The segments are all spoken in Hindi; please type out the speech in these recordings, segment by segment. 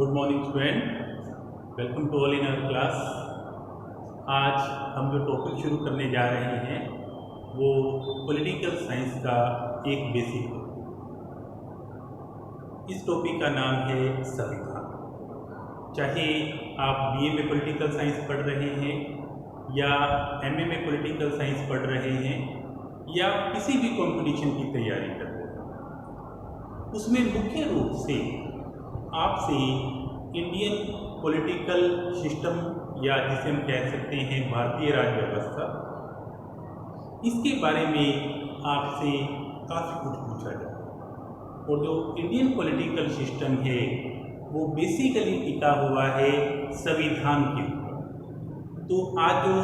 Good morning student, welcome to all in our class. आज हम जो टॉपिक शुरू करने जा रहे हैं वो पॉलिटिकल साइंस का एक बेसिक है। इस टॉपिक का नाम है संविधान। चाहे आप बीए में पॉलिटिकल साइंस पढ़ रहे हैं या एमए में पॉलिटिकल साइंस पढ़ रहे हैं या किसी भी कंपटीशन की तैयारी कर रहे हैं, उसमें मुख्य रूप से आपसे इंडियन पॉलिटिकल सिस्टम या जिसे हम कह सकते हैं भारतीय राज्य व्यवस्था, इसके बारे में आपसे काफ़ी कुछ पूछा जाए। और जो इंडियन पॉलिटिकल सिस्टम है वो बेसिकली टिका हुआ है संविधान के ऊपर। तो आज जो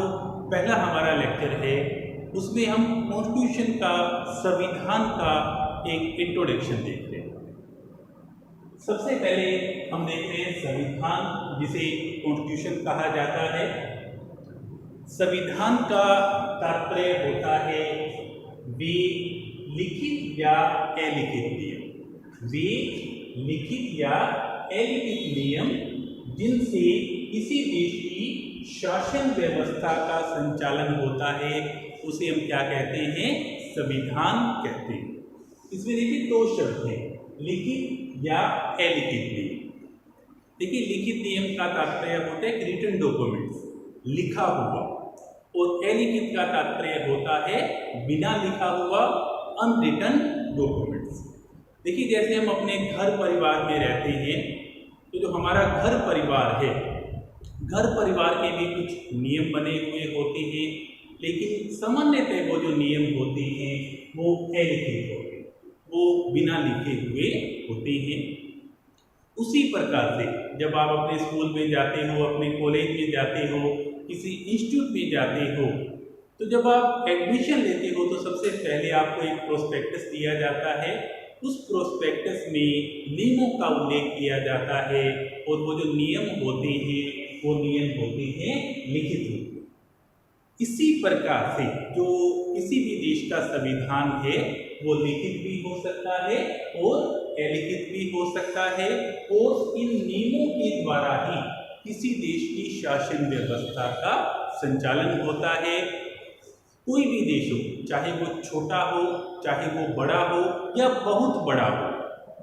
पहला हमारा लेक्चर है उसमें हम कॉन्स्टिट्यूशन का, संविधान का एक इंट्रोडक्शन देख रहे हैं। सबसे पहले हम देखते हैं संविधान, जिसे कॉन्स्टिट्यूशन कहा जाता है। संविधान का तात्पर्य होता है वे लिखित या अलिखित नियम। वे लिखित या अलिखित नियम जिनसे किसी देश की शासन व्यवस्था का संचालन होता है, उसे हम क्या कहते हैं? संविधान कहते हैं। इसमें देखिए दो शब्द हैं, लिखित या अलिखित नियम। देखिए लिखित नियम का तात्पर्य होता है रिटन डॉक्यूमेंट्स, लिखा हुआ, और अलिखित का तात्पर्य होता है बिना लिखा हुआ, अनरिटन डॉक्यूमेंट्स। देखिए जैसे हम अपने घर परिवार में रहते हैं तो जो हमारा घर परिवार है, घर परिवार के भी कुछ नियम बने हुए होते हैं, लेकिन सामान्यतः वो जो नियम होते हैं वो अलिखित होते हैं, वो बिना लिखे हुए होते हैं। उसी प्रकार से जब आप अपने स्कूल में जाते हो, अपने कॉलेज में जाते हो, किसी इंस्टीट्यूट में जाते हो, तो जब आप एडमिशन लेते हो तो सबसे पहले आपको एक प्रोस्पेक्टस दिया जाता है। उस प्रोस्पेक्टस में नियमों का उल्लेख किया जाता है और वो जो नियम होते हैं वो नियम होते हैं लिखित रूप में। इसी प्रकार से जो किसी भी देश का संविधान है वो लिखित भी हो सकता है और अलिखित भी हो सकता है, और इन नियमों के द्वारा ही किसी देश की शासन व्यवस्था का संचालन होता है। कोई भी देश हो, चाहे वो छोटा हो, चाहे वो बड़ा हो या बहुत बड़ा हो,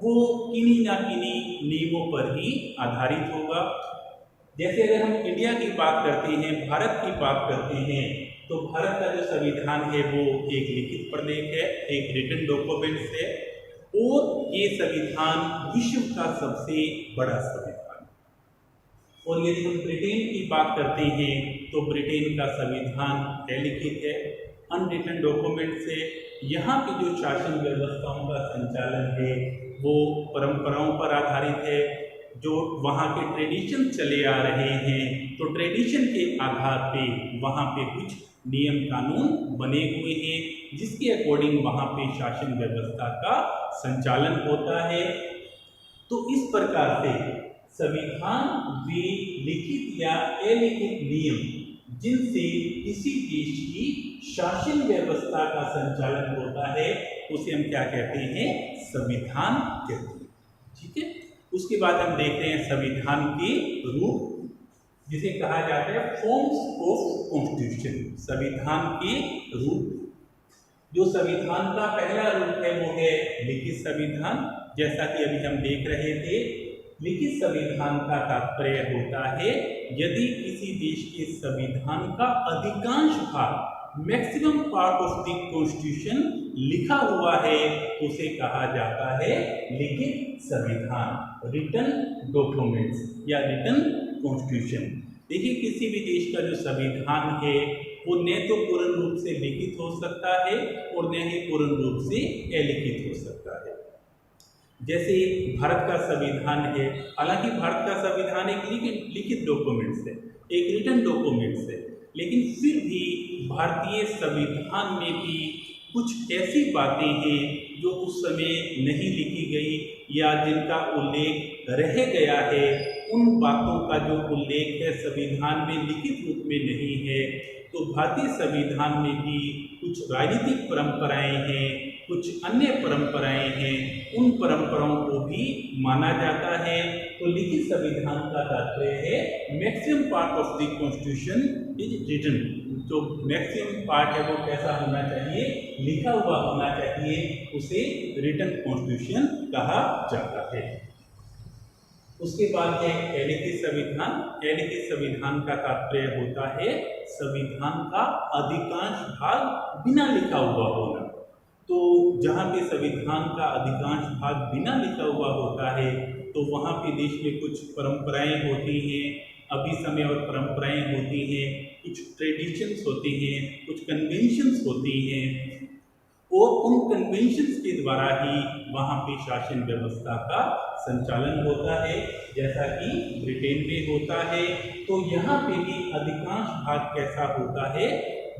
वो किन्हीं ना किन्हीं नियमों पर ही आधारित होगा। जैसे अगर हम इंडिया की बात करते हैं, भारत की बात करते हैं, तो भारत का जो संविधान है वो एक लिखित प्रलेख है, एक रिटन डॉक्यूमेंट्स है, और ये संविधान विश्व का सबसे बड़ा संविधान। और यदि हम ब्रिटेन की बात करते हैं तो ब्रिटेन का संविधान अलिखित है, अनरिटन डॉक्यूमेंट्स है। यहाँ की जो शासन व्यवस्थाओं का संचालन है वो परंपराओं पर आधारित है। जो वहाँ के ट्रेडिशन चले आ रहे हैं, तो ट्रेडिशन के आधार पे वहाँ पे कुछ नियम कानून बने हुए हैं जिसके अकॉर्डिंग वहाँ पे शासन व्यवस्था का संचालन होता है। तो इस प्रकार से संविधान वे लिखित या अलिखित नियम जिनसे किसी देश की शासन व्यवस्था का संचालन होता है, उसे हम क्या कहते हैं? संविधान कहते हैं। ठीक है। उसके बाद हम देखते हैं संविधान के रूप, जिसे कहा जाता है फॉर्म्स ऑफ कॉन्स्टिट्यूशन। संविधान के रूप, जो संविधान का पहला रूप है वो है लिखित संविधान। जैसा कि अभी हम देख रहे थे, लिखित संविधान का तात्पर्य होता है यदि किसी देश के संविधान का अधिकांश भाग, maximum part of the constitution लिखा हुआ है, उसे कहा जाता है लिखित संविधान, रिटन डॉक्यूमेंट्स या रिटन कॉन्स्टिट्यूशन। देखिए किसी भी देश का जो संविधान है वो न तो पूर्ण रूप से लिखित हो सकता है और न ही पूर्ण रूप से अलिखित हो सकता है। जैसे भारत का संविधान है, हालांकि भारत का संविधान एक लिखित डॉक्यूमेंट्स है, एक रिटन डॉक्यूमेंट्स है, लेकिन फिर भी भारतीय संविधान में भी कुछ ऐसी बातें हैं जो उस समय नहीं लिखी गई या जिनका उल्लेख रह गया है। उन बातों का जो उल्लेख है संविधान में लिखित रूप में नहीं है। तो भारतीय संविधान में भी कुछ राजनीतिक परंपराएं हैं, कुछ अन्य परंपराएं हैं, उन परंपराओं को भी माना जाता है। तो लिखित संविधान का तात्पर्य है maximum part of the constitution is written. जो मैक्सिमम पार्ट है वो कैसा होना चाहिए, लिखा हुआ होना चाहिए, उसे रिटन कॉन्स्टिट्यूशन कहा जाता है। उसके बाद है अलिखित संविधान। अलिखित संविधान का तात्पर्य होता है संविधान का अधिकांश भाग बिना लिखा हुआ होना। तो जहाँ पे संविधान का अधिकांश भाग बिना लिखा हुआ होता है तो वहाँ पे देश में कुछ परंपराएं होती हैं, अभिसमय और परंपराएं होती हैं, कुछ ट्रेडिशंस होती हैं, कुछ कन्वेंशंस होती हैं, और उन कन्वेंशंस के द्वारा ही वहाँ पे शासन व्यवस्था का संचालन होता है, जैसा कि ब्रिटेन में होता है। तो यहाँ पे भी अधिकांश भाग कैसा होता है,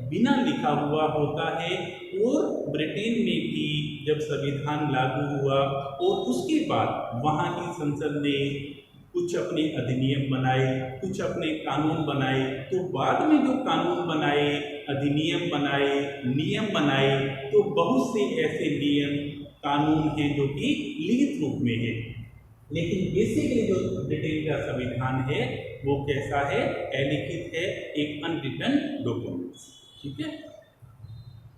बिना लिखा हुआ होता है। और ब्रिटेन में भी जब संविधान लागू हुआ और उसके बाद वहाँ की संसद ने कुछ अपने अधिनियम बनाए, कुछ अपने कानून बनाए, तो बाद में जो कानून बनाए, अधिनियम बनाए, नियम बनाए, तो बहुत से ऐसे नियम कानून हैं जो कि लिखित रूप में है। लेकिन बेसिकली जो ब्रिटेन का संविधान है वो कैसा है, अलिखित है, एक अनरिटन डॉक्यूमेंट्स। ठीक है।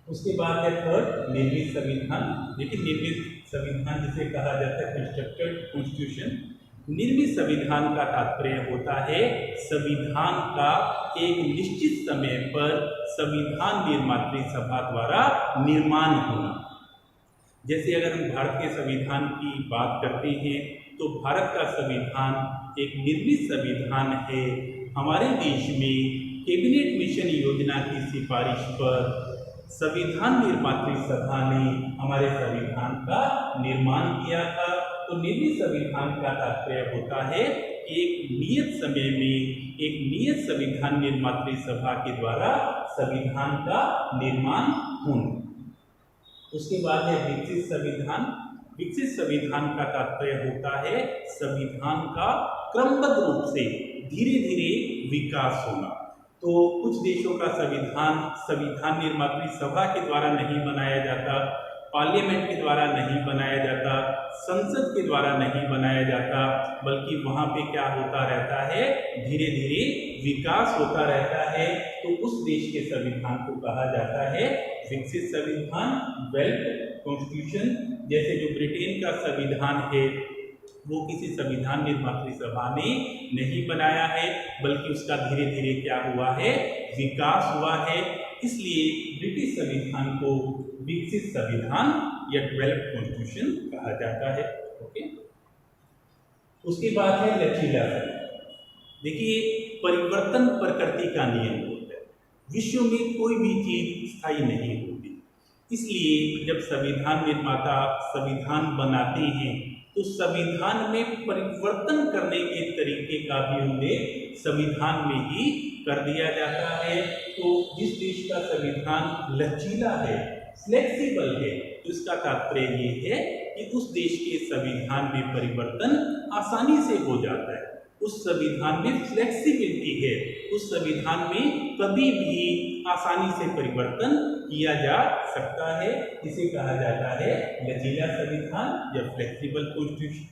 उसके बाद है थर्ड निर्मित संविधान। देखिए निर्मित संविधान जिसे कहा जाता है कंस्ट्रक्टेड कॉन्स्टिट्यूशन। निर्मित संविधान का तात्पर्य होता है संविधान का एक निश्चित समय पर संविधान निर्मात्री सभा द्वारा निर्माण होना। जैसे अगर हम भारत के संविधान की बात करते हैं तो भारत का संविधान एक निर्मित संविधान है। हमारे देश में कैबिनेट मिशन योजना की सिफारिश पर संविधान निर्मात्री सभा ने हमारे संविधान का निर्माण किया था। तो निर्मित संविधान का तात्पर्य होता है कि एक नियत समय में एक नियत संविधान निर्मात्री सभा के द्वारा संविधान का निर्माण होना। उसके बाद है विकसित संविधान। विकसित संविधान का तात्पर्य होता है संविधान का क्रमबद्ध रूप से धीरे धीरे विकास होना। तो कुछ देशों का संविधान निर्मात्री सभा के द्वारा नहीं बनाया जाता, पार्लियामेंट के द्वारा नहीं बनाया जाता, संसद के द्वारा नहीं बनाया जाता, बल्कि वहाँ पे क्या होता रहता है, धीरे धीरे विकास होता रहता है। तो उस देश के संविधान को कहा जाता है विकसित संविधान, डेवलप्ड कॉन्स्टिट्यूशन। जैसे जो ब्रिटेन का संविधान है वो किसी संविधान निर्मात्री सभा ने नहीं बनाया है, बल्कि उसका धीरे धीरे क्या हुआ है, विकास हुआ है। इसलिए ब्रिटिश संविधान को विकसित संविधान या डेवलप्ड कॉन्स्टिट्यूशन कहा जाता है। ओके। उसके बाद है लचीला संविधान। देखिए परिवर्तन प्रकृति का नियम होता है, विश्व में कोई भी चीज स्थायी नहीं होती। इसलिए जब संविधान निर्माता संविधान बनाते हैं तो संविधान में परिवर्तन करने के तरीके का भी उल्लेख संविधान में ही कर दिया जाता है। तो जिस देश का संविधान लचीला है, फ्लेक्सिबल है, तो इसका तात्पर्य ये है कि उस देश के संविधान में परिवर्तन आसानी से हो जाता है, उस संविधान में फ्लेक्सिबिलिटी है, उस संविधान में कभी भी आसानी से परिवर्तन किया जा सकता है। इसे कहा जाता है लचीला संविधान या फ्लेक्सिबल कॉन्स्टिट्यूशन।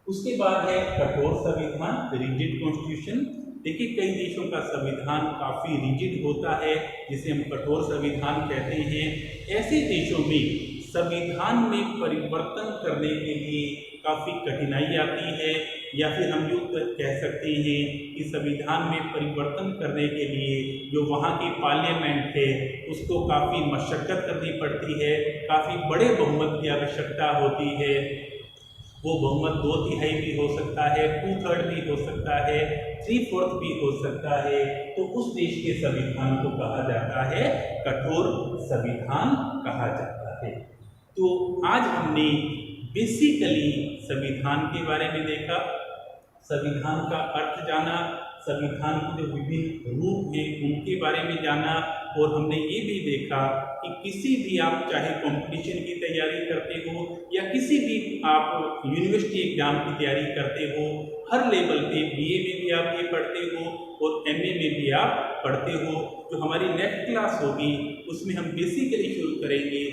उसके बाद है कठोर संविधान, रिजिड कॉन्स्टिट्यूशन। देखिए कई देशों का संविधान काफी रिजिड होता है, जिसे हम कठोर संविधान कहते हैं। ऐसे देशों में संविधान में परिवर्तन करने के लिए काफी कठिनाई आती है, या फिर हम यूँ कह सकते हैं कि संविधान में परिवर्तन करने के लिए जो वहाँ की पार्लियामेंट है उसको काफ़ी मशक्कत करनी पड़ती है, काफ़ी बड़े बहुमत की आवश्यकता होती है। वो बहुमत 2/3 भी हो सकता है, 2/3 भी हो सकता है, 3/4 भी हो सकता है। तो उस देश के संविधान को कहा जाता है कठोर संविधान कहा जाता है। तो आज हमने बेसिकली संविधान के बारे में देखा, संविधान का अर्थ जाना, संविधान के जो विभिन्न रूप हैं उनके बारे में जाना, और हमने ये भी देखा कि किसी भी आप चाहे कंपटीशन की तैयारी करते हो या किसी भी आप यूनिवर्सिटी एग्जाम की तैयारी करते हो, हर लेवल पे बीए में भी आप ये पढ़ते हो और एमए में भी आप पढ़ते हो। जो हमारी नेक्स्ट क्लास होगी उसमें हम बेसिकली शुरू करेंगे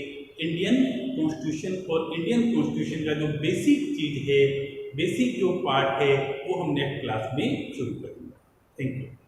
इंडियन कॉन्स्टिट्यूशन और इंडियन कॉन्स्टिट्यूशन का जो बेसिक चीज़ है, बेसिक जो पार्ट है, वो हम नेक्स्ट क्लास में शुरू करेंगे। Thank you.